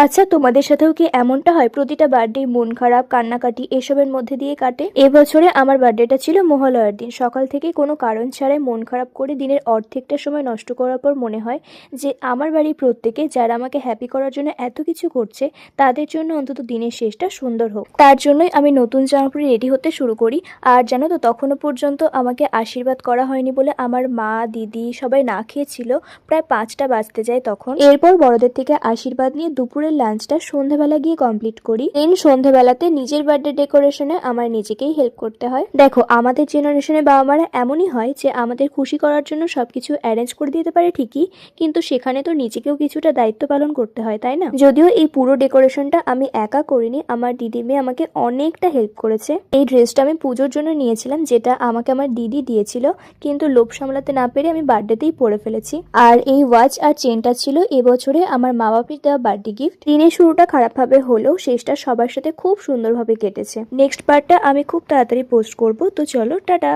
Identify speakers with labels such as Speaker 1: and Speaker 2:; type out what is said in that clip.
Speaker 1: আচ্ছা, তোমাদের সাথেও কি এমনটা হয় প্রতিটা বার্থডে মন খারাপ কান্নাকাটি এসবের মধ্যে দিয়ে কাটে? এবছরে আমার বার্থডেটা ছিল মহালয়ার দিন। সকাল থেকে কোনো কারণ ছাড়াই মন খারাপ করে দিনের অর্ধেকটা সময় নষ্ট করার পর মনে হয় যে আমার বাড়ির প্রত্যেকে যারা আমাকে হ্যাপি করার জন্য এত কিছু করছে তাদের জন্য অন্তত দিনের শেষটা সুন্দর হোক। তার জন্যই আমি নতুন জামা পরে রেডি হতে শুরু করি। আর জানো তো, তখনও পর্যন্ত আমাকে আশীর্বাদ করা হয়নি বলে আমার মা দিদি সবাই না খেয়েছিল। প্রায় 5টা বাজতে যায় তখন। এরপর বড়দের থেকে আশীর্বাদ নিয়ে দুপুরের লাঞ্চটা সন্ধ্যাবেলা গিয়ে কমপ্লিট করি। সন্ধ্যাবেলাতে নিজের বার্থডে ডেকোরেশনে আমার নিজেকেই হেল্প করতে হয়। দেখো, আমাদের জেনারেশনে বাবা মারা এমনই হয় যে আমাদের খুশি করার জন্য সবকিছু অ্যারেঞ্জ করে দিতে পারে ঠিকই, কিন্তু সেখানে তো নিজেকেও কিছুটা দায়িত্ব পালন করতে হয়, তাই না? যদিও এই পুরো ডেকোরেশনটা আমি একা করিনি, আমার দিদি মেয়ে আমাকে অনেকটা হেল্প করেছে। এই ড্রেসটা আমি পুজোর জন্য নিয়েছিলাম, যেটা আমাকে আমার দিদি দিয়েছিল, কিন্তু লোভ সামলাতে না পেরে আমি বার্থডেতেই পরে ফেলেছি। আর এই ওয়াচ আর চেনটা ছিল এবছরে আমার মা বাবার দেওয়া বার্থডে গিফট। দিনের শুরুটা খারাপভাবে হলেও শেষটা সবার সাথে খুব সুন্দরভাবে কেটেছে। নেক্সট পার্টটা আমি খুব তাড়াতাড়ি পোস্ট করব, তো চলো টাটা।